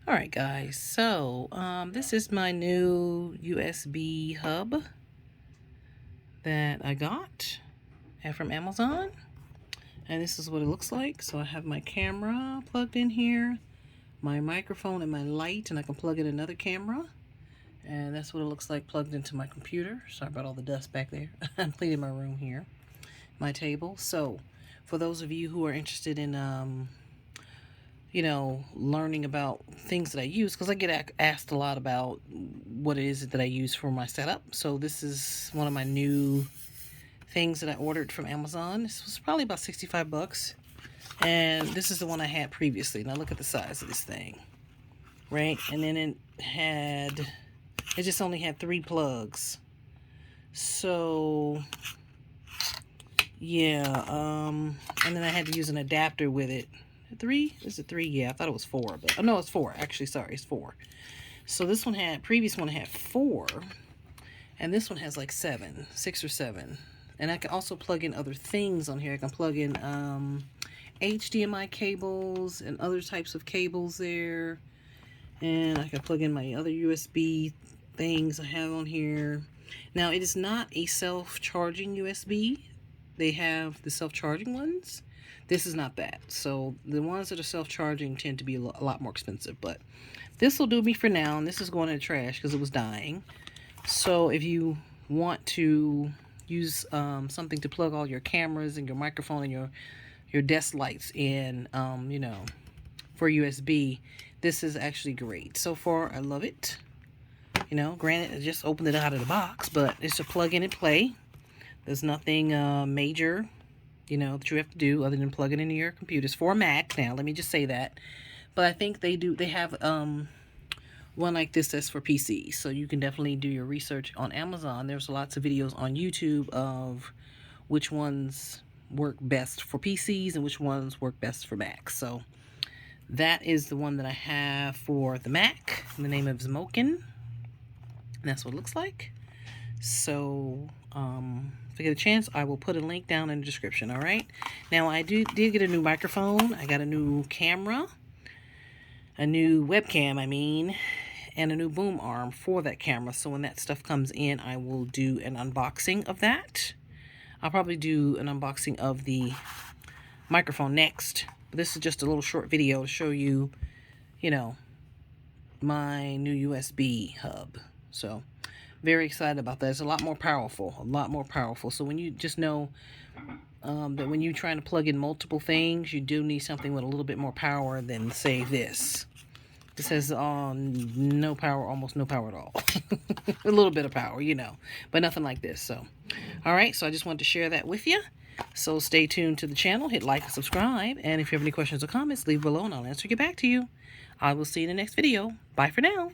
Alright guys, so this is my new USB hub that I got from Amazon, and this is what it looks like. So I have my camera plugged in here, my microphone and my light, and I can plug in another camera, and that's what it looks like plugged into my computer. Sorry about all the dust back there. I'm cleaning my room here, my table. So for those of you who are interested in learning about things that I use, because I get asked a lot about what it is that I use for my setup. So this is one of my new things that I ordered from Amazon. This was probably about 65 bucks. And this is the one I had previously. Now look at the size of this thing, right? And then it just only had 3 plugs. So yeah, and then I had to use an adapter with it. 3? Is it 3? Yeah, I thought it was 4, but oh no, it's 4. Actually, sorry, it's 4. So this one previous one had 4, and this one has like 7, 6 or 7. And I can also plug in other things on here. I can plug in HDMI cables and other types of cables there, and I can plug in my other USB things I have on here. Now it is not a self-charging USB. They have the self-charging ones. This is not that. So the ones that are self-charging tend to be a lot more expensive, but this will do me for now, and this is going in the trash because it was dying. So if you want to use something to plug all your cameras and your microphone and your desk lights in, for USB, this is actually great. So far, I love it. Granted, I just opened it out of the box, but it's a plug in and play. There's nothing major, that you have to do other than plug it into your computers for Mac. Now, let me just say that. But I think they have one like this that's for PC. So you can definitely do your research on Amazon. There's lots of videos on YouTube of which ones work best for PCs and which ones work best for Macs. So that is the one that I have for the Mac. The name of it is Mokin. And that's what it looks like. So if I get a chance, I will put a link down in the description. All right. Now I did get a new microphone. I got a new camera, a new webcam, and a new boom arm for that camera. So when that stuff comes in, I will do an unboxing of that. I'll probably do an unboxing of the microphone next. But this is just a little short video to show you, my new USB hub. So very excited about that. It's a lot more powerful, So when you just know that when you're trying to plug in multiple things, you do need something with a little bit more power than, say, this. This has no power, almost no power at all. A little bit of power, but nothing like this. So, all right, so I just wanted to share that with you. So stay tuned to the channel, hit like and subscribe, and if you have any questions or comments, leave below and I'll get back to you. I will see you in the next video. Bye for now.